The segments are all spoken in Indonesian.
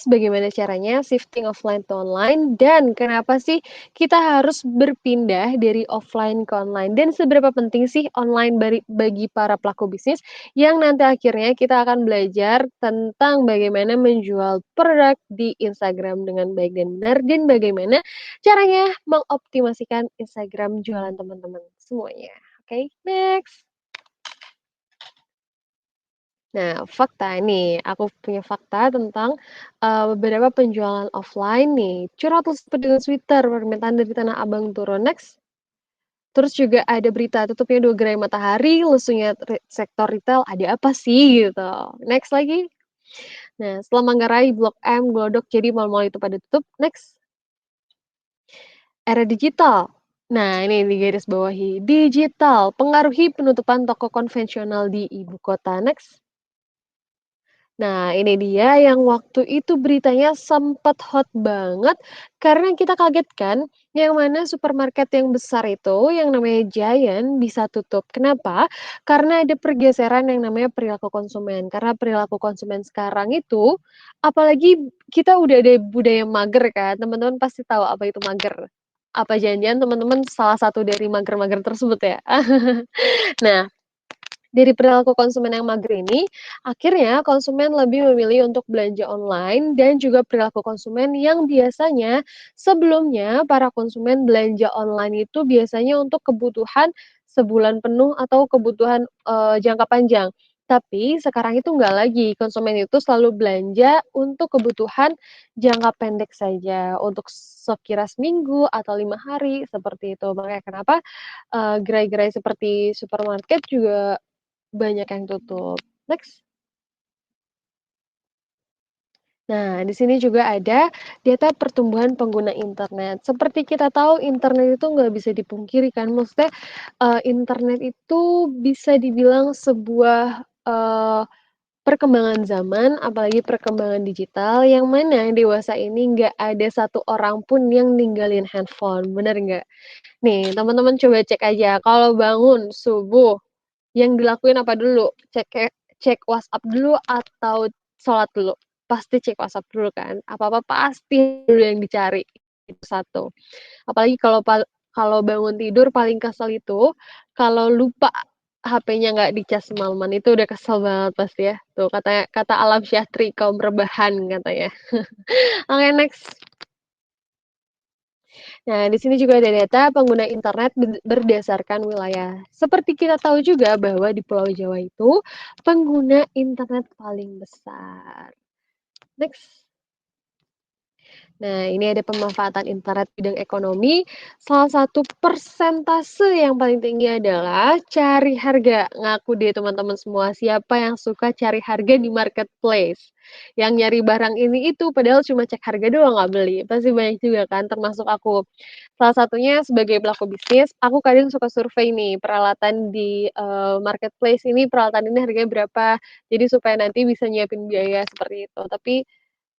next bagaimana caranya shifting offline to online dan kenapa sih kita harus berpindah dari offline ke online dan seberapa penting sih online bagi para pelaku bisnis yang nanti akhirnya kita akan belajar tentang bagaimana menjual produk di Instagram dengan baik dan benar dan bagaimana caranya mengoptimasikan Instagram jualan teman-teman semuanya. Oke, next. Nah, fakta nih, aku punya fakta tentang, beberapa penjualan offline nih, curhat dengan Twitter, permintaan dari Tanah Abang turun, next. Terus juga ada berita tutupnya 2 gerai matahari, lesunya sektor retail, ada apa sih gitu. Next lagi. Nah, setelah Manggarai, Blok M, Glodok, jadi mal-mal itu pada tutup, next. Era digital. Nah, ini di garis bawahi, digital pengaruhi penutupan toko konvensional di ibu kota, next. Nah, ini dia yang waktu itu beritanya sempat hot banget karena kita kaget kan, yang mana supermarket yang besar itu, yang namanya Giant bisa tutup. Kenapa? Karena ada pergeseran yang namanya perilaku konsumen. Karena perilaku konsumen sekarang itu, apalagi kita udah ada budaya mager kan, teman-teman pasti tahu apa itu mager. Apa jangan-jangan teman-teman salah satu dari mager-mager tersebut ya? Nah, dari perilaku konsumen yang mager ini, akhirnya konsumen lebih memilih untuk belanja online dan juga perilaku konsumen yang biasanya sebelumnya para konsumen belanja online itu biasanya untuk kebutuhan sebulan penuh atau kebutuhan, jangka panjang. Tapi sekarang itu enggak lagi, konsumen itu selalu belanja untuk kebutuhan jangka pendek saja, untuk sekira seminggu atau 5 hari, seperti itu. Makanya kenapa, gerai-gerai seperti supermarket juga banyak yang tutup. Next. Nah, di sini juga ada data pertumbuhan pengguna internet. Seperti kita tahu internet itu nggak bisa dipungkiri kan, maksudnya, internet itu bisa dibilang sebuah, perkembangan zaman, apalagi perkembangan digital, yang mana dewasa ini nggak ada satu orang pun yang ninggalin handphone, bener nggak? Nih, teman-teman coba cek aja, kalau bangun subuh yang dilakuin apa dulu? Cek WhatsApp dulu atau sholat dulu? Pasti cek WhatsApp dulu kan, apa-apa pasti dulu yang dicari, itu satu. Apalagi kalau bangun tidur paling kesel itu, kalau lupa HP-nya nggak dicas semalaman, itu udah kesel banget pasti ya. Tuh kata Alam Syahri, kaum rebahan katanya. Oke, next. Nah, di sini juga ada data pengguna internet berdasarkan wilayah. Seperti kita tahu juga bahwa di Pulau Jawa itu pengguna internet paling besar. Next. Nah, ini ada pemanfaatan internet bidang ekonomi. Salah satu persentase yang paling tinggi adalah cari harga. Ngaku deh teman-teman semua, siapa yang suka cari harga di marketplace? Yang nyari barang ini itu, padahal cuma cek harga doang nggak beli. Pasti banyak juga kan, termasuk aku. Salah satunya sebagai pelaku bisnis, aku kadang suka survei nih peralatan di marketplace ini, peralatan ini harganya berapa. Jadi supaya nanti bisa nyiapin biaya seperti itu. Tapi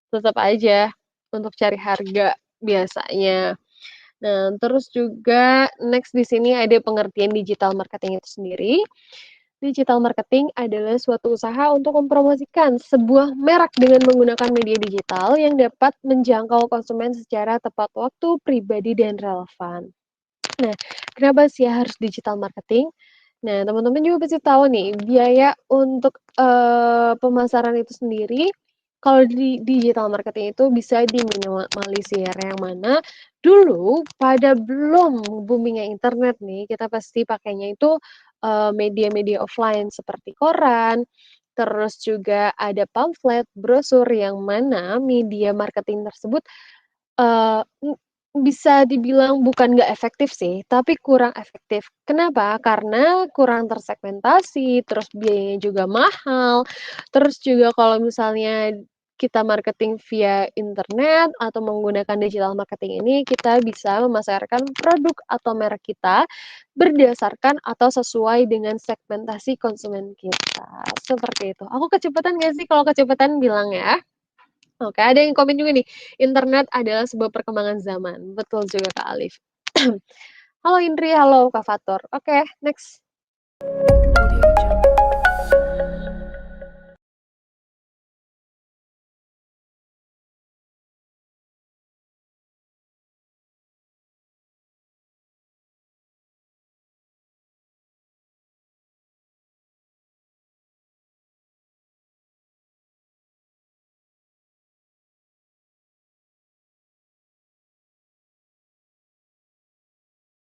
tetap aja untuk cari harga biasanya. Nah, terus juga next di sini ada pengertian digital marketing itu sendiri. Digital marketing adalah suatu usaha untuk mempromosikan sebuah merek dengan menggunakan media digital yang dapat menjangkau konsumen secara tepat waktu, pribadi, dan relevan. Nah, kenapa sih harus digital marketing? Nah, teman-teman juga pasti tahu nih, biaya untuk, pemasaran itu sendiri, kalau di digital marketing itu bisa diminimalisir, yang mana dulu pada belum booming-nya internet nih, kita pasti pakainya itu, media-media offline seperti koran, terus juga ada pamflet, brosur, yang mana media marketing tersebut, eee, bisa dibilang bukan nggak efektif sih, tapi kurang efektif. Kenapa? Karena kurang tersegmentasi, terus biayanya juga mahal, terus juga kalau misalnya kita marketing via internet atau menggunakan digital marketing ini, kita bisa memasarkan produk atau merek kita berdasarkan atau sesuai dengan segmentasi konsumen kita, seperti itu. Aku kecepatan nggak sih? Kalau kecepatan bilang ya. Oke, ada yang komen juga nih, internet adalah sebuah perkembangan zaman. Betul juga Kak Alif. Halo Indri, halo Kak Fatur. Oke, next.